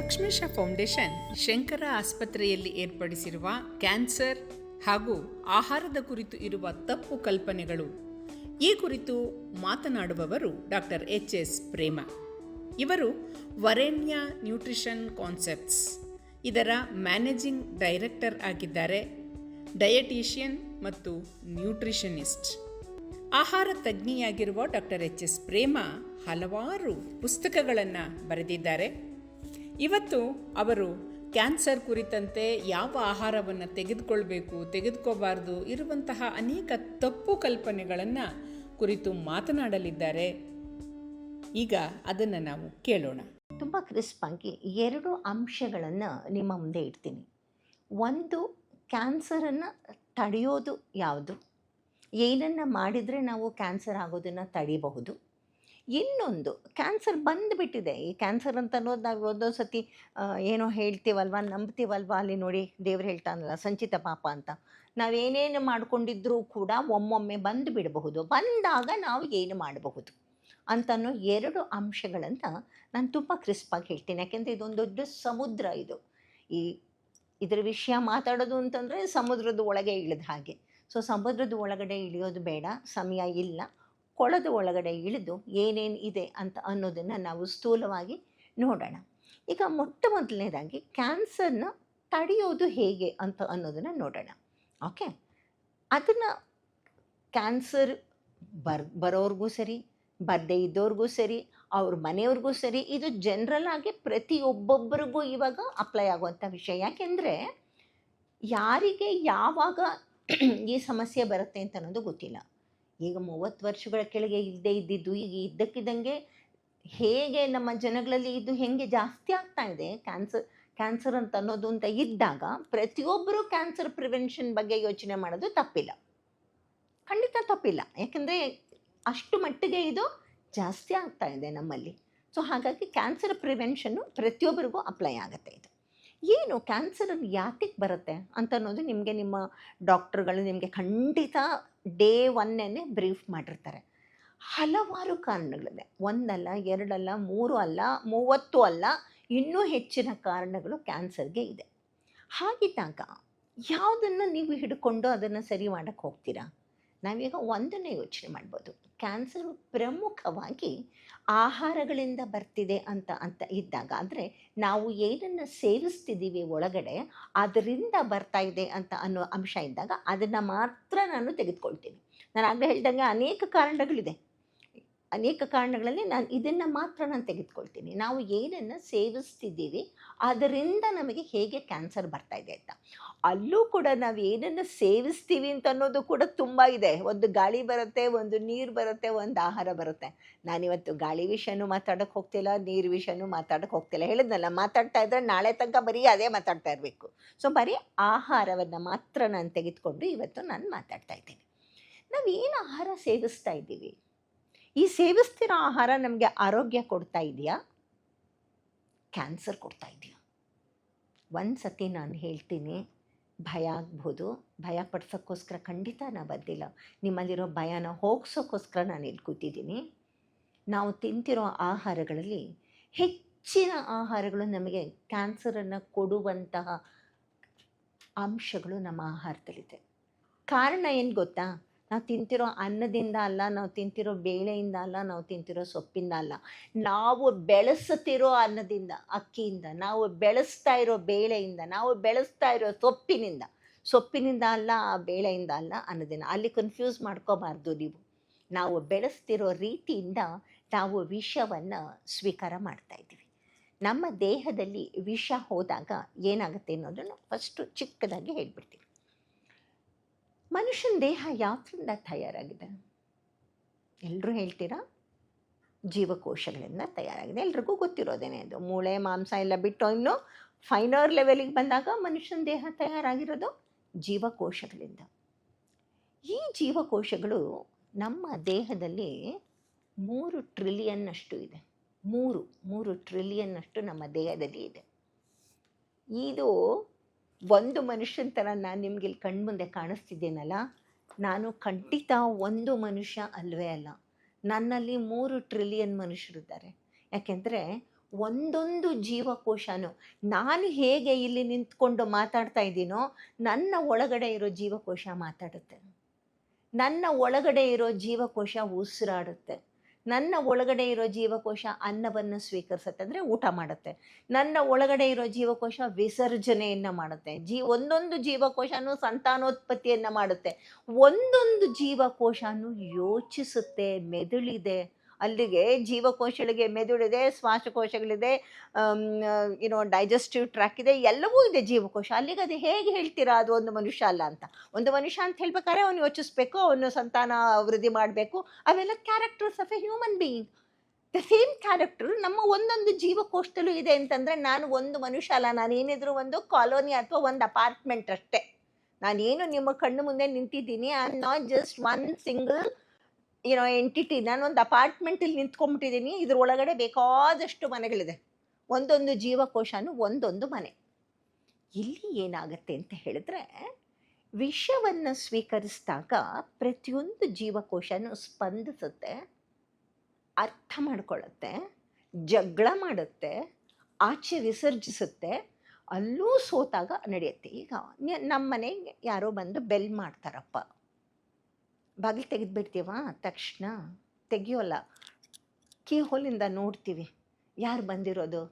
Lakshmisha foundation Shankara ಆಸ್ಪತ್ರೆಯಲ್ಲಿ ಏರ್ಪಡಿಸಿರುವ cancer ಹಾಗೂ ಆಹಾರದ ಕುರಿತು ಇರುವ ತಪ್ಪು ಕಲ್ಪನೆಗಳು ಈ ಕುರಿತು ಮಾತನಾಡುವವರು ಡಾಕ್ಟರ್ ಎಚ್.ಎಸ್. ಪ್ರೇಮ. ಇವರು ವರೆಣ್ಯ ನ್ಯೂಟ್ರಿಷನ್ ಕಾನ್ಸೆಪ್ಟ್ಸ್ ಇದರ ಮ್ಯಾನೇಜಿಂಗ್ ಡೈರೆಕ್ಟರ್ ಆಗಿದ್ದಾರೆ. ಡಯಟೀಷಿಯನ್ ಮತ್ತು ನ್ಯೂಟ್ರಿಷನಿಸ್ಟ್. ಆಹಾರ ತಜ್ಞಿಯಾಗಿರುವ ಡಾಕ್ಟರ್ ಎಚ್.ಎಸ್. ಪ್ರೇಮ ಹಲವಾರು ಪುಸ್ತಕಗಳನ್ನು ಬರೆದಿದ್ದಾರೆ. ಇವತ್ತು ಅವರು ಕ್ಯಾನ್ಸರ್ ಕುರಿತಂತೆ ಯಾವ ಆಹಾರವನ್ನು ತೆಗೆದುಕೋಬಾರ್ದು ಇರುವಂತಹ ಅನೇಕ ತಪ್ಪು ಕಲ್ಪನೆಗಳನ್ನು ಕುರಿತು ಮಾತನಾಡಲಿದ್ದಾರೆ. ಈಗ ಅದನ್ನು ನಾವು ಕೇಳೋಣ. ತುಂಬ ಕ್ರಿಸ್ಪ್ ಆಗಿ 2 ಅಂಶಗಳನ್ನು ನಿಮ್ಮ ಮುಂದೆ ಇಡ್ತೀನಿ. ಒಂದು, ಕ್ಯಾನ್ಸರನ್ನು ತಡೆಯೋದು ಯಾವುದು, ಏನನ್ನು ಮಾಡಿದರೆ ನಾವು ಕ್ಯಾನ್ಸರ್ ಆಗೋದನ್ನು ತಡೆಯಬಹುದು. ಇನ್ನೊಂದು, ಕ್ಯಾನ್ಸರ್ ಬಂದುಬಿಟ್ಟಿದೆ. ಈ ಕ್ಯಾನ್ಸರ್ ಅಂತ ಅನ್ನೋದು ನಾವು ಒಂದೊಂದು ಸತಿ ಏನೋ ಹೇಳ್ತೀವಲ್ವ, ನಂಬ್ತೀವಲ್ವ, ಅಲ್ಲಿ ನೋಡಿ ದೇವ್ರು ಹೇಳ್ತಾನಲ್ಲ ಸಂಚಿತ ಪಾಪ ಅಂತ. ನಾವೇನೇನು ಮಾಡ್ಕೊಂಡಿದ್ರೂ ಕೂಡ ಒಮ್ಮೊಮ್ಮೆ ಬಂದು ಬಿಡಬಹುದು. ಬಂದಾಗ ನಾವು ಏನು ಮಾಡಬಹುದು ಅಂತನೋ 2 ಅಂಶಗಳನ್ನು ನಾನು ತುಂಬ ಕ್ರಿಸ್ಪಾಗಿ ಹೇಳ್ತೀನಿ. ಯಾಕೆಂದರೆ ಇದೊಂದು ದೊಡ್ಡ ಸಮುದ್ರ. ಇದರ ವಿಷಯ ಮಾತಾಡೋದು ಅಂತಂದರೆ ಸಮುದ್ರದ ಒಳಗೆ ಇಳಿದ ಹಾಗೆ. ಸೊ ಸಮುದ್ರದ ಒಳಗಡೆ ಇಳಿಯೋದು ಬೇಡ, ಸಮಯ ಇಲ್ಲ. ಕೊಳದ ಒಳಗಡೆ ಇಳಿದು ಏನೇನು ಇದೆ ಅಂತ ಅನ್ನೋದನ್ನು ನಾವು ಸ್ಥೂಲವಾಗಿ ನೋಡೋಣ. ಈಗ ಮೊದಲನೇದಾಗಿ ಕ್ಯಾನ್ಸರ್ನ ತಡೆಯೋದು ಹೇಗೆ ಅಂತ ಅನ್ನೋದನ್ನು ನೋಡೋಣ. ಓಕೆ, ಅದನ್ನು ಕ್ಯಾನ್ಸರ್ ಬರೋರ್ಗೂ ಸರಿ, ಬರದೇ ಇದ್ದವ್ರಿಗೂ ಸರಿ, ಅವ್ರ ಮನೆಯವ್ರಿಗೂ ಸರಿ, ಇದು ಜನರಲ್ ಆಗಿ ಪ್ರತಿಯೊಬ್ಬೊಬ್ಬರಿಗೂ ಇವಾಗ ಅಪ್ಲೈ ಆಗುವಂಥ ವಿಷಯ. ಯಾಕೆಂದರೆ ಯಾರಿಗೆ ಯಾವಾಗ ಈ ಸಮಸ್ಯೆ ಬರುತ್ತೆ ಅಂತ ಅನ್ನೋದು ಗೊತ್ತಿಲ್ಲ. ಈಗ 30 ವರ್ಷಗಳ ಕೆಳಗೆ ಇಲ್ಲದೆ ಇದ್ದಿದ್ದು ಈಗ ಇದ್ದಕ್ಕಿದ್ದಂಗೆ ಹೇಗೆ ನಮ್ಮ ಜನಗಳಲ್ಲಿ ಇದು ಹೇಗೆ ಜಾಸ್ತಿ ಆಗ್ತಾ ಇದೆ ಕ್ಯಾನ್ಸರ್ ಅಂತ ಅನ್ನೋದು ಅಂತ ಇದ್ದಾಗ ಪ್ರತಿಯೊಬ್ಬರು ಕ್ಯಾನ್ಸರ್ ಪ್ರಿವೆನ್ಷನ್ ಬಗ್ಗೆ ಯೋಚನೆ ಮಾಡೋದು ತಪ್ಪಿಲ್ಲ, ಖಂಡಿತ ತಪ್ಪಿಲ್ಲ. ಯಾಕೆಂದರೆ ಅಷ್ಟು ಮಟ್ಟಿಗೆ ಇದು ಜಾಸ್ತಿ ಆಗ್ತಾ ಇದೆ ನಮ್ಮಲ್ಲಿ. ಸೊ ಹಾಗಾಗಿ ಕ್ಯಾನ್ಸರ್ ಪ್ರಿವೆನ್ಷನ್ನು ಪ್ರತಿಯೊಬ್ಬರಿಗೂ ಅಪ್ಲೈ ಆಗುತ್ತೆ. ಇದು ಏನು ಕ್ಯಾನ್ಸರ್ ಯಾತಕ್ಕೆ ಬರುತ್ತೆ ಅಂತ ಅನ್ನೋದು ನಿಮ್ಮ ಡಾಕ್ಟರ್ಗಳು ನಿಮಗೆ ಖಂಡಿತ ಡೇ 1 ಬ್ರೀಫ್ ಮಾಡಿರ್ತಾರೆ. ಹಲವಾರು ಕಾರಣಗಳಿದೆ. 1 ಅಲ್ಲ, 2 ಅಲ್ಲ, 3 ಅಲ್ಲ, 30 ಅಲ್ಲ, ಇನ್ನೂ ಹೆಚ್ಚಿನ ಕಾರಣಗಳು ಕ್ಯಾನ್ಸರ್ಗೆ ಇದೆ. ಹಾಗಿದ್ದಾಗ ಯಾವುದನ್ನು ನೀವು ಹಿಡ್ಕೊಂಡು ಅದನ್ನು ಸರಿ ಮಾಡೋಕ್ಕೆ ಹೋಗ್ತೀರಾ? ನಾವೀಗ ಒಂದನ್ನೇ ಯೋಚನೆ ಮಾಡ್ಬೋದು. ಕ್ಯಾನ್ಸರು ಪ್ರಮುಖವಾಗಿ ಆಹಾರಗಳಿಂದ ಬರ್ತಿದೆ ಅಂತ ಇದ್ದಾಗ, ಅಂದರೆ ನಾವು ಏನನ್ನು ಸೇವಿಸ್ತಿದ್ದೀವಿ ಒಳಗಡೆ ಅದರಿಂದ ಬರ್ತಾ ಇದೆ ಅಂತ ಅನ್ನೋ ಅಂಶ ಇದ್ದಾಗ ಅದನ್ನು ಮಾತ್ರ ನಾನು ತೆಗೆದುಕೊಳ್ತೀನಿ. ನಾನು ಆಗಲೇ ಹೇಳ್ದಂಗೆ ಅನೇಕ ಕಾರಣಗಳಿದೆ. ಅನೇಕ ಕಾರಣಗಳಲ್ಲಿ ಇದನ್ನು ಮಾತ್ರ ನಾನು ತೆಗೆದುಕೊಳ್ತೀನಿ. ನಾವು ಏನನ್ನು ಸೇವಿಸ್ತಿದ್ದೀವಿ ಅದರಿಂದ ನಮಗೆ ಹೇಗೆ ಕ್ಯಾನ್ಸರ್ ಬರ್ತಾ ಇದೆ ಅಂತ. ಅಲ್ಲೂ ಕೂಡ ನಾವು ಏನನ್ನು ಸೇವಿಸ್ತೀವಿ ಅಂತ ಅನ್ನೋದು ಕೂಡ ತುಂಬ ಇದೆ. ಒಂದು ಗಾಳಿ ಬರುತ್ತೆ, ಒಂದು ನೀರು ಬರುತ್ತೆ, ಒಂದು ಆಹಾರ ಬರುತ್ತೆ. ನಾನಿವತ್ತು ಗಾಳಿ ವಿಷಯನೂ ಮಾತಾಡೋಕ್ಕೆ ಹೋಗ್ತಿಲ್ಲ, ನೀರು ವಿಷಯನೂ ಮಾತಾಡೋಕ್ಕೆ ಹೋಗ್ತಿಲ್ಲ. ಹೇಳಿದ್ನಲ್ಲ, ಮಾತಾಡ್ತಾ ಇದ್ದರೆ ನಾಳೆ ತನಕ ಬರೀ ಅದೇ ಮಾತಾಡ್ತಾ ಇರಬೇಕು. ಸೊ ಬರೀ ಆಹಾರವನ್ನು ಮಾತ್ರ ನಾನು ತೆಗೆದುಕೊಂಡು ಇವತ್ತು ನಾನು ಮಾತಾಡ್ತಾ ಇದ್ದೀನಿ. ನಾವು ಏನು ಆಹಾರ ಸೇವಿಸ್ತಾ ಇದ್ದೀವಿ, ಈ ಸೇವಿಸ್ತಿರೋ ಆಹಾರ ನಮಗೆ ಆರೋಗ್ಯ ಕೊಡ್ತಾ ಇದೆಯಾ, ಕ್ಯಾನ್ಸರ್ ಕೊಡ್ತಾ ಇದೆಯಾ? ಒಂದು ಸತಿ ನಾನು ಹೇಳ್ತೀನಿ, ಭಯ ಆಗ್ಬೋದು, ಭಯ ಪಡ್ಸೋಕ್ಕೋಸ್ಕರ ಖಂಡಿತ ನಾನು ಬಂದಿಲ್ಲ. ನಿಮ್ಮಲ್ಲಿರೋ ಭಯನ ಹೋಗ್ಸೋಕ್ಕೋಸ್ಕರ ನಾನು ಇಲ್ಲಿ ಕೂತಿದ್ದೀನಿ. ನಾವು ತಿಂತಿರೋ ಆಹಾರಗಳಲ್ಲಿ ಹೆಚ್ಚಿನ ಆಹಾರಗಳು ನಮಗೆ ಕ್ಯಾನ್ಸರನ್ನು ಕೊಡುವಂತಹ ಅಂಶಗಳು ನಮ್ಮ ಆಹಾರದಲ್ಲಿದೆ. ಕಾರಣ ಏನು ಗೊತ್ತಾ? ನಾವು ತಿಂತಿರೋ ಅನ್ನದಿಂದ ಅಲ್ಲ, ನಾವು ತಿಂತಿರೋ ಬೇಳೆಯಿಂದ ಅಲ್ಲ, ನಾವು ತಿಂತಿರೋ ಸೊಪ್ಪಿಂದ ಅಲ್ಲ, ನಾವು ಬೆಳೆಸುತ್ತಿರೋ ಅನ್ನದಿಂದ, ಅಕ್ಕಿಯಿಂದ, ನಾವು ಬೆಳೆಸ್ತಾ ಇರೋ ಬೇಳೆಯಿಂದ, ನಾವು ಬೆಳೆಸ್ತಾ ಇರೋ ಸೊಪ್ಪಿನಿಂದ ಅಲ್ಲ, ಆ ಬೇಳೆಯಿಂದ ಅಲ್ಲ ಅನ್ನೋದನ್ನು ಅಲ್ಲಿ ಕನ್ಫ್ಯೂಸ್ ಮಾಡ್ಕೋಬಾರ್ದು ನೀವು. ನಾವು ಬೆಳೆಸ್ತಿರೋ ರೀತಿಯಿಂದ ನಾವು ವಿಷವನ್ನು ಸ್ವೀಕಾರ ಮಾಡ್ತಾ ಇದ್ದೀವಿ. ನಮ್ಮ ದೇಹದಲ್ಲಿ ವಿಷ ಹೋದಾಗ ಏನಾಗುತ್ತೆ ಅನ್ನೋದನ್ನು ಫಸ್ಟು ಚಿಕ್ಕದಾಗಿ ಹೇಳ್ಬಿಡ್ತೀವಿ. ಮನುಷ್ಯನ ದೇಹ ಯಾವ್ದ್ರಿಂದ ತಯಾರಾಗಿದೆ? ಎಲ್ಲರೂ ಹೇಳ್ತೀರಾ, ಜೀವಕೋಶಗಳಿಂದ ತಯಾರಾಗಿದೆ. ಎಲ್ರಿಗೂ ಗೊತ್ತಿರೋದೇನೆ ಅದು. ಮೂಳೆ ಮಾಂಸ ಎಲ್ಲ ಬಿಟ್ಟು ಇನ್ನು ಫೈನರ್ ಲೆವೆಲಿಗೆ ಬಂದಾಗ ಮನುಷ್ಯನ ದೇಹ ತಯಾರಾಗಿರೋದು ಜೀವಕೋಶಗಳಿಂದ. ಈ ಜೀವಕೋಶಗಳು ನಮ್ಮ ದೇಹದಲ್ಲಿ 3 ಟ್ರಿಲಿಯನ್ನಷ್ಟು ಇದೆ. 3 ಟ್ರಿಲಿಯನ್ನಷ್ಟು ನಮ್ಮ ದೇಹದಲ್ಲಿ ಇದೆ. ಇದು ಒಂದು ಮನುಷ್ಯನ ಥರ ನಾನು ನಿಮ್ಗೆ ಇಲ್ಲಿ ಕಣ್ಮುಂದೆ ಕಾಣಿಸ್ತಿದ್ದೇನಲ್ಲ, ನಾನು ಖಂಡಿತ ಒಂದು ಮನುಷ್ಯ ಅಲ್ವೇ ಅಲ್ಲ. ನನ್ನಲ್ಲಿ 3 ಟ್ರಿಲಿಯನ್ ಮನುಷ್ಯರಿದ್ದಾರೆ. ಯಾಕೆಂದರೆ ಒಂದೊಂದು ಜೀವಕೋಶನೂ ನಾನು ಹೇಗೆ ಇಲ್ಲಿ ನಿಂತ್ಕೊಂಡು ಮಾತಾಡ್ತಾ ಇದ್ದೀನೋ ನನ್ನ ಒಳಗಡೆ ಇರೋ ಜೀವಕೋಶ ಮಾತಾಡುತ್ತೆ. ನನ್ನ ಒಳಗಡೆ ಇರೋ ಜೀವಕೋಶ ಉಸಿರಾಡುತ್ತೆ. ನನ್ನ ಒಳಗಡೆ ಇರೋ ಜೀವಕೋಶ ಅನ್ನವನ್ನು ಸ್ವೀಕರಿಸುತ್ತೆ, ಅಂದರೆ ಊಟ ಮಾಡುತ್ತೆ. ನನ್ನ ಒಳಗಡೆ ಇರೋ ಜೀವಕೋಶ ವಿಸರ್ಜನೆಯನ್ನು ಮಾಡುತ್ತೆ. ಒಂದೊಂದು ಜೀವಕೋಶನೂ ಸಂತಾನೋತ್ಪತ್ತಿಯನ್ನು ಮಾಡುತ್ತೆ. ಒಂದೊಂದು ಜೀವಕೋಶನೂ ಯೋಚಿಸುತ್ತೆ, ಮೆದುಳಿದೆ. ಅಲ್ಲಿಗೆ ಜೀವಕೋಶಗಳಿಗೆ ಮೆದುಳಿದೆ, ಶ್ವಾಸಕೋಶಗಳಿದೆ, ಡೈಜೆಸ್ಟಿವ್ ಟ್ರ್ಯಾಕ್ ಇದೆ, ಎಲ್ಲವೂ ಇದೆ ಜೀವಕೋಶ. ಅಲ್ಲಿಗೆ ಅದು ಹೇಗೆ ಹೇಳ್ತೀರಾ ಅದು ಒಂದು ಮನುಷ್ಯ ಅಲ್ಲ ಅಂತ? ಒಂದು ಮನುಷ್ಯ ಅಂತ ಹೇಳ್ಬೇಕಾದ್ರೆ ಅವನು ಯೋಚಿಸ್ಬೇಕು, ಅವನು ಸಂತಾನ ವೃದ್ಧಿ ಮಾಡಬೇಕು, ಅವೆಲ್ಲ characters of A human being. The same character ನಮ್ಮ ಒಂದೊಂದು ಜೀವಕೋಶದಲ್ಲೂ ಇದೆ ಅಂತಂದರೆ ನಾನು ಒಂದು ಮನುಷ್ಯ ಅಲ್ಲ, ನಾನೇನಿದ್ರು ಒಂದು ಕಾಲೋನಿ ಅಥವಾ ಒಂದು ಅಪಾರ್ಟ್ಮೆಂಟ್ ಅಷ್ಟೇ. ನಾನೇನು ನಿಮ್ಮ ಕಣ್ಣು ಮುಂದೆ ನಿಂತಿದ್ದೀನಿ, I am not just one single entity. ನಾನೊಂದು ಅಪಾರ್ಟ್ಮೆಂಟಲ್ಲಿ ನಿಂತ್ಕೊಂಡ್ಬಿಟ್ಟಿದ್ದೀನಿ, ಇದ್ರ ಒಳಗಡೆ ಬೇಕಾದಷ್ಟು ಮನೆಗಳಿದೆ. ಒಂದೊಂದು ಜೀವಕೋಶನೂ ಒಂದೊಂದು ಮನೆ. ಇಲ್ಲಿ ಏನಾಗುತ್ತೆ ಅಂತ ಹೇಳಿದ್ರೆ, ವಿಷವನ್ನು ಸ್ವೀಕರಿಸಿದಾಗ ಪ್ರತಿಯೊಂದು ಜೀವಕೋಶನೂ ಸ್ಪಂದಿಸುತ್ತೆ, ಅರ್ಥ ಮಾಡ್ಕೊಳ್ಳುತ್ತೆ, ಜಗಳ ಮಾಡುತ್ತೆ, ಆಚೆ ವಿಸರ್ಜಿಸುತ್ತೆ, ಅಲ್ಲೂ ಸೋತಾಗ ನಡೆಯುತ್ತೆ. ಈಗ ನಮ್ಮ ಮನೆಗೆ ಯಾರೋ ಬಂದು ಬೆಲ್ ಮಾಡ್ತಾರಪ್ಪ, ಬಾಗಿಲು ತೆಗೆದುಬಿಡ್ತೀವ, ತಕ್ಷಣ ತೆಗಿಯೋಲ್ಲ, ಕೀ ಹೋಲಿಂದ ನೋಡ್ತೀವಿ ಯಾರು ಬಂದಿರೋದು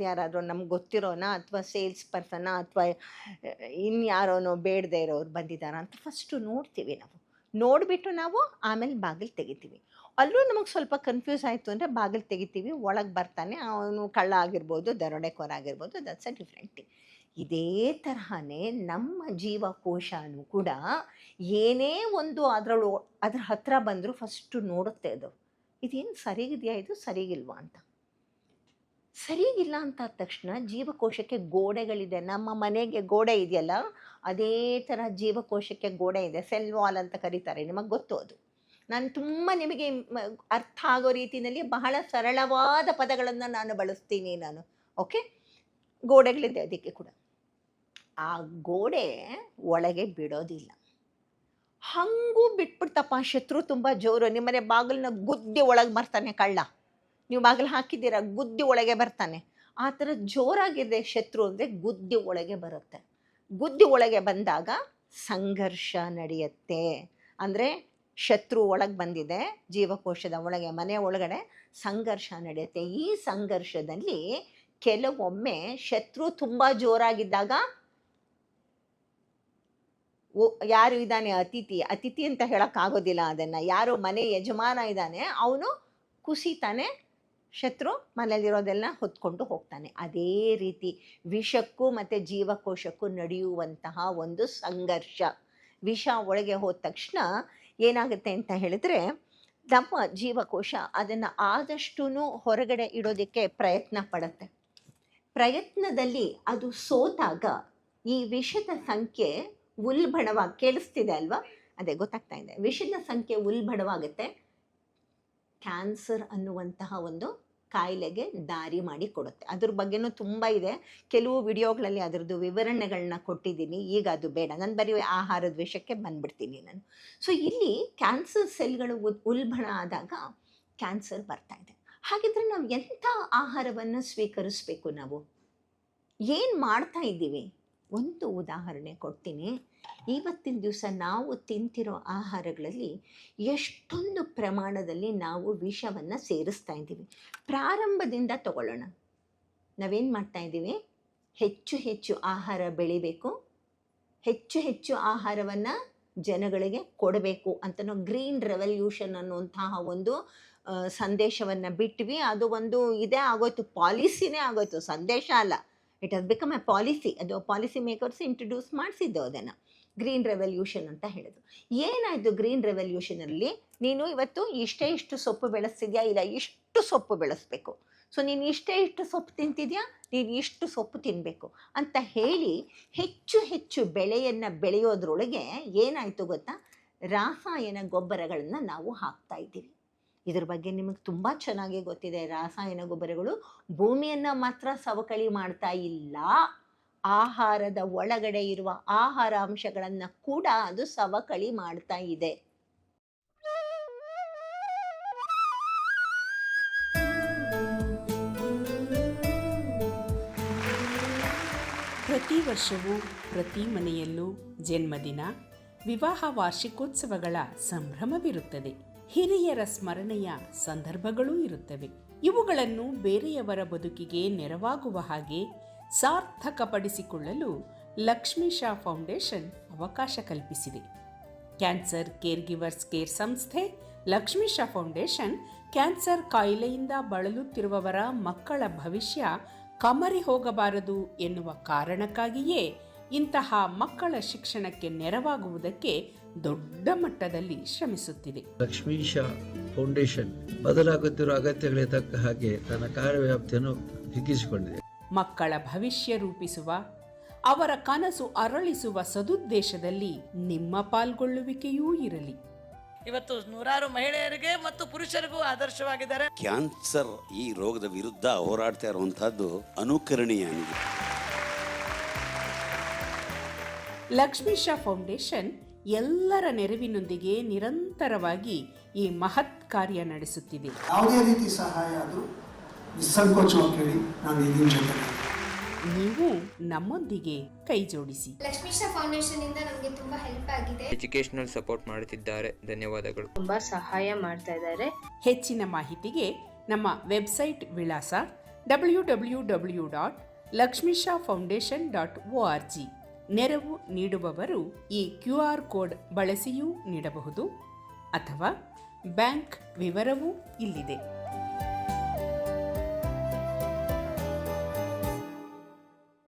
ಯಾರಾದರೂ ನಮ್ಗೆ ಗೊತ್ತಿರೋನ ಅಥವಾ ಸೇಲ್ಸ್ ಪರ್ಸನ್ನ ಅಥವಾ ಇನ್ಯಾರೋನೋ ಬೇಡದೇ ಇರೋರು ಬಂದಿದ್ದಾರ ಅಂತ ಫಸ್ಟು ನೋಡ್ತೀವಿ. ನೋಡಿಬಿಟ್ಟು ನಾವು ಆಮೇಲೆ ಬಾಗಿಲು ತೆಗಿತೀವಿ. ಅಲ್ಲೂ ನಮಗೆ ಸ್ವಲ್ಪ ಕನ್ಫ್ಯೂಸ್ ಆಯಿತು ಅಂದರೆ ಬಾಗಿಲು ತೆಗಿತೀವಿ, ಒಳಗೆ ಬರ್ತಾನೆ, ಅವನು ಕಳ್ಳ ಆಗಿರ್ಬೋದು, ದರೋಡೆಕೋರ ಆಗಿರ್ಬೋದು, ದಟ್ಸ್ ಅ ಡಿಫ್ರೆಂಟ್ ಥಿಂಗ್. ಇದೇ ತರಹನೇ ನಮ್ಮ ಜೀವಕೋಶನೂ ಕೂಡ ಏನೇ ಒಂದು ಅದ್ರ ಹತ್ರ ಬಂದರೂ ಫಸ್ಟು ನೋಡುತ್ತೆ ಅದು, ಇದೇನು ಸರಿಗಿದೆಯಾ, ಇದು ಸರಿಗಿಲ್ವಾ ಅಂತ. ಸರಿಗಿಲ್ಲ ಅಂತ ಆದ ತಕ್ಷಣ ಜೀವಕೋಶಕ್ಕೆ ಗೋಡೆಗಳಿದೆ. ನಮ್ಮ ಮನೆಗೆ ಗೋಡೆ ಇದೆಯಲ್ಲ, ಅದೇ ಥರ ಜೀವಕೋಶಕ್ಕೆ ಗೋಡೆ ಇದೆ, ಸೆಲ್ ವಾಲ್ ಅಂತ ಕರೀತಾರೆ, ನಿಮಗೆ ಗೊತ್ತು ಅದು. ನಾನು ತುಂಬ ನಿಮಗೆ ಅರ್ಥ ಆಗೋ ರೀತಿಯಲ್ಲಿ ಬಹಳ ಸರಳವಾದ ಪದಗಳನ್ನು ನಾನು ಬಳಸ್ತೀನಿ ನಾನು. ಓಕೆ, ಗೋಡೆಗಳಿದೆ ಅದಕ್ಕೆ ಕೂಡ. ಆ ಗೋಡೆ ಒಳಗೆ ಬಿಡೋದಿಲ್ಲ. ಹಾಗೂ ಬಿಟ್ಬಿಡ್ತಪ್ಪ ಶತ್ರು ತುಂಬ ಜೋರು, ನಿಮ್ಮನೆ ಬಾಗಿಲನ್ನ ಗುದ್ದಿ ಒಳಗೆ ಬರ್ತಾನೆ ಕಳ್ಳ, ನೀವು ಬಾಗಿಲು ಹಾಕಿದ್ದೀರಾ, ಗುದ್ದಿ ಒಳಗೆ ಬರ್ತಾನೆ. ಆ ಥರ ಜೋರಾಗಿದೆ ಶತ್ರು ಅಂದರೆ ಗುದ್ದಿ ಒಳಗೆ ಬರುತ್ತೆ. ಗುದ್ದಿ ಒಳಗೆ ಬಂದಾಗ ಸಂಘರ್ಷ ನಡೆಯುತ್ತೆ. ಅಂದರೆ ಶತ್ರು ಒಳಗೆ ಬಂದಿದೆ, ಜೀವಕೋಶದ ಒಳಗೆ, ಮನೆ ಒಳಗಡೆ ಸಂಘರ್ಷ ನಡೆಯುತ್ತೆ. ಈ ಸಂಘರ್ಷದಲ್ಲಿ ಕೆಲವೊಮ್ಮೆ ಶತ್ರು ತುಂಬ ಜೋರಾಗಿದ್ದಾಗ ಯಾರು ಇದ್ದಾನೆ ಅತಿಥಿ ಅಂತ ಹೇಳೋಕ್ಕಾಗೋದಿಲ್ಲ, ಅದನ್ನು ಯಾರು ಮನೆ ಯಜಮಾನ ಇದ್ದಾನೆ ಅವನು ಕುಸಿತಾನೆ, ಶತ್ರು ಮನೆಯಲ್ಲಿರೋದೆಲ್ಲ ಹೊತ್ಕೊಂಡು ಹೋಗ್ತಾನೆ. ಅದೇ ರೀತಿ ವಿಷಕ್ಕೂ ಮತ್ತು ಜೀವಕೋಶಕ್ಕೂ ನಡೆಯುವಂತಹ ಒಂದು ಸಂಘರ್ಷ. ವಿಷ ಒಳಗೆ ಹೋದ ತಕ್ಷಣ ಏನಾಗುತ್ತೆ ಅಂತ ಹೇಳಿದ್ರೆ, ನಮ್ಮ ಜೀವಕೋಶ ಅದನ್ನು ಆದಷ್ಟೂ ಹೊರಗಡೆ ಇಡೋದಕ್ಕೆ ಪ್ರಯತ್ನ ಪಡುತ್ತೆ. ಪ್ರಯತ್ನದಲ್ಲಿ ಅದು ಸೋತಾಗ ಈ ವಿಷದ ಸಂಖ್ಯೆ ಉಲ್ಬಣವಾಗಿ, ಕೇಳಿಸ್ತಿದೆ ಅಲ್ವಾ, ಅದೇ ಗೊತ್ತಾಗ್ತಾ ಇದೆ, ವಿಷದ ಸಂಖ್ಯೆ ಉಲ್ಬಣವಾಗುತ್ತೆ. ಕ್ಯಾನ್ಸರ್ ಅನ್ನುವಂತಹ ಒಂದು ಕಾಯಿಲೆಗೆ ದಾರಿ ಮಾಡಿ ಕೊಡುತ್ತೆ. ಅದ್ರ ಬಗ್ಗೆನೂ ತುಂಬ ಇದೆ, ಕೆಲವು ವಿಡಿಯೋಗಳಲ್ಲಿ ಅದರದ್ದು ವಿವರಣೆಗಳನ್ನ ಕೊಟ್ಟಿದ್ದೀನಿ. ಈಗ ಅದು ಬೇಡ, ನಾನು ಬರೀ ಆಹಾರದ ವಿಷಯಕ್ಕೆ ಬಂದ್ಬಿಡ್ತೀನಿ ನಾನು. ಸೊ ಇಲ್ಲಿ ಕ್ಯಾನ್ಸರ್ ಸೆಲ್ಗಳು ಉಲ್ಬಣ ಆದಾಗ ಕ್ಯಾನ್ಸರ್ ಬರ್ತಾ ಇದೆ. ಹಾಗಿದ್ರೆ ನಾವು ಎಂಥ ಆಹಾರವನ್ನು ಸ್ವೀಕರಿಸಬೇಕು, ನಾವು ಏನು ಮಾಡ್ತಾ ಇದ್ದೀವಿ? ಒಂದು ಉದಾಹರಣೆ ಕೊಡ್ತೀನಿ. ಇವತ್ತಿನ ದಿವಸ ನಾವು ತಿಂತಿರೋ ಆಹಾರಗಳಲ್ಲಿ ಎಷ್ಟೊಂದು ಪ್ರಮಾಣದಲ್ಲಿ ನಾವು ವಿಷವನ್ನು ಸೇರಿಸ್ತಾ ಇದ್ದೀವಿ. ಪ್ರಾರಂಭದಿಂದ ತಗೊಳ್ಳೋಣ. ನಾವೇನು ಮಾಡ್ತಾ ಇದ್ದೀವಿ? ಹೆಚ್ಚು ಹೆಚ್ಚು ಆಹಾರ ಬೆಳಿಬೇಕು, ಹೆಚ್ಚು ಹೆಚ್ಚು ಆಹಾರವನ್ನು ಜನಗಳಿಗೆ ಕೊಡಬೇಕು ಅಂತ ನಾವು ಗ್ರೀನ್ ರೆವಲ್ಯೂಷನ್ ಅನ್ನುವಂತಹ ಒಂದು ಸಂದೇಶವನ್ನು ಬಿಟ್ವಿ. ಅದು ಒಂದು ಇದೇ ಆಗೋಯ್ತು, ಪಾಲಿಸಿನೇ ಆಗೋಯ್ತು, ಸಂದೇಶ ಅಲ್ಲ. It has become A policy. ಅದು ಪಾಲಿಸಿ ಮೇಕರ್ಸ್ ಇಂಟ್ರೊಡ್ಯೂಸ್ ಮಾಡಿಸಿದ್ದು ಅದನ್ನು, ಗ್ರೀನ್ ರೆವಲ್ಯೂಷನ್ ಅಂತ ಹೇಳಿದ್ರು. ಏನಾಯಿತು ಗ್ರೀನ್ ರೆವಲ್ಯೂಷನಲ್ಲಿ? ನೀನು ಇವತ್ತು ಇಷ್ಟು ಸೊಪ್ಪು ಬೆಳೆಸ್ತಿದ್ಯಾ, ಇಲ್ಲ ಇಷ್ಟು ಸೊಪ್ಪು ಬೆಳೆಸ್ಬೇಕು, ಸೊ ನೀನು ಇಷ್ಟು ಸೊಪ್ಪು ತಿಂತಿದ್ಯಾ, ನೀನು ಇಷ್ಟು ಸೊಪ್ಪು ತಿನ್ನಬೇಕು ಅಂತ ಹೇಳಿ ಹೆಚ್ಚು ಹೆಚ್ಚು ಬೆಳೆಯನ್ನು ಬೆಳೆಯೋದ್ರೊಳಗೆ ಏನಾಯಿತು ಗೊತ್ತಾ? ರಾಸಾಯನ ಗೊಬ್ಬರಗಳನ್ನು ನಾವು ಹಾಕ್ತಾ ಇದ್ದೀವಿ. ಇದ್ರ ಬಗ್ಗೆ ನಿಮಗೆ ತುಂಬ ಚೆನ್ನಾಗಿ ಗೊತ್ತಿದೆ. ರಾಸಾಯನ ಗೊಬ್ಬರಗಳು ಭೂಮಿಯನ್ನು ಮಾತ್ರ ಸವಕಳಿ ಮಾಡ್ತಾ ಇಲ್ಲ, ಆಹಾರದ ಒಳಗಡೆ ಇರುವ ಆಹಾರ ಅಂಶಗಳನ್ನು ಕೂಡ ಅದು ಸವಕಳಿ ಮಾಡ್ತಾ ಇದೆ. ಪ್ರತಿ ವರ್ಷವೂ ಪ್ರತಿ ಮನೆಯಲ್ಲೂ ಜನ್ಮದಿನ, ವಿವಾಹ ವಾರ್ಷಿಕೋತ್ಸವಗಳ ಸಂಭ್ರಮವಿರುತ್ತದೆ. ಹಿರಿಯರ ಸ್ಮರಣೆಯ ಸಂದರ್ಭಗಳೂ ಇರುತ್ತವೆ. ಇವುಗಳನ್ನು ಬೇರೆಯವರ ಬದುಕಿಗೆ ನೆರವಾಗುವ ಹಾಗೆ ಸಾರ್ಥಕಪಡಿಸಿಕೊಳ್ಳಲು ಲಕ್ಷ್ಮೀಶಾ ಫೌಂಡೇಶನ್ ಅವಕಾಶ ಕಲ್ಪಿಸಿದೆ. ಕ್ಯಾನ್ಸರ್ ಕೇರ್ ಗಿವರ್ಸ್ ಕೇರ್ ಸಂಸ್ಥೆ ಲಕ್ಷ್ಮೀಶಾ ಫೌಂಡೇಶನ್ ಕ್ಯಾನ್ಸರ್ ಕಾಯಿಲೆಯಿಂದ ಬಳಲುತ್ತಿರುವವರ ಮಕ್ಕಳ ಭವಿಷ್ಯ ಕಮರಿ ಹೋಗಬಾರದು ಎನ್ನುವ ಕಾರಣಕ್ಕಾಗಿಯೇ ಇಂತಹ ಮಕ್ಕಳ ಶಿಕ್ಷಣಕ್ಕೆ ನೆರವಾಗುವುದಕ್ಕೆ ದೊಡ್ಡ ಮಟ್ಟದಲ್ಲಿ ಶ್ರಮಿಸುತ್ತಿದೆ. ಲಕ್ಷ್ಮೀಶಾ ಫೌಂಡೇಶನ್ ಬದಲಾಗುತ್ತಿರುವ ಅಗತ್ಯಗಳಿಗೆ ತಕ್ಕ ಹಾಗೆ ತನ್ನ ಕಾರ್ಯವ್ಯಾಪ್ತಿಯನ್ನು ಹಿಗ್ಗಿಸಿಕೊಂಡಿದೆ. ಮಕ್ಕಳ ಭವಿಷ್ಯ ರೂಪಿಸುವ, ಅವರ ಕನಸು ಅರಳಿಸುವ ಸದುದ್ದೇಶದಲ್ಲಿ ನಿಮ್ಮ ಪಾಲ್ಗೊಳ್ಳುವಿಕೆಯೂ ಇರಲಿ. ಇವತ್ತು ನೂರಾರು ಮಹಿಳೆಯರಿಗೆ ಮತ್ತು ಪುರುಷರಿಗೂ ಆದರ್ಶವಾಗಿದ್ದಾರೆ. ಕ್ಯಾನ್ಸರ್ ಈ ರೋಗದ ವಿರುದ್ಧ ಹೋರಾಡ್ತಾ ಇರುವಂತಹದ್ದು ಅನುಕರಣೀಯ. ಲಕ್ಷ್ಮೀಶಾ ಫೌಂಡೇಶನ್ ಎಲ್ಲರ ನೆರವಿನೊಂದಿಗೆ ನಿರಂತರವಾಗಿ ಈ ಮಹತ್ ಕಾರ್ಯ ನಡೆಸುತ್ತಿದೆ. ಯಾವುದೇ ರೀತಿ ಸಹಾಯ ಅದು ನಿಸ್ಸಂಕೋಚವಾಗಿ ಕೇಳಿ, ನಾನು ಇದೀನಿ ಜೊತೆಗೆ. ನೀವು ನಮ್ಮೊಂದಿಗೆ ಕೈ ಜೋಡಿಸಿ. ಲಕ್ಷ್ಮೀಶಾ ಫೌಂಡೇಶನ್ ಇಂದ ನಮಗೆ ತುಂಬಾ ಹೆಲ್ಪ್ ಆಗಿದೆ. ಎಜುಕೇಶನಲ್ ಸಪೋರ್ಟ್ ಮಾಡುತ್ತಿದ್ದಾರೆ. ಧನ್ಯವಾದಗಳು. ತುಂಬಾ ಸಹಾಯ ಮಾಡ್ತಾ ಇದ್ದಾರೆ. ಹೆಚ್ಚಿನ ಮಾಹಿತಿಗೆ ನಮ್ಮ ವೆಬ್ಸೈಟ್ ವಿಳಾಸ www.lakshmishafoundation.org. ನೆರವು ನೀಡುವವರು ಈ QR ಕೋಡ್ ಬಳಸಿಯೂ ನೀಡಬಹುದು ಅಥವಾ ಬ್ಯಾಂಕ್ ವಿವರವೂ ಇಲ್ಲಿದೆ.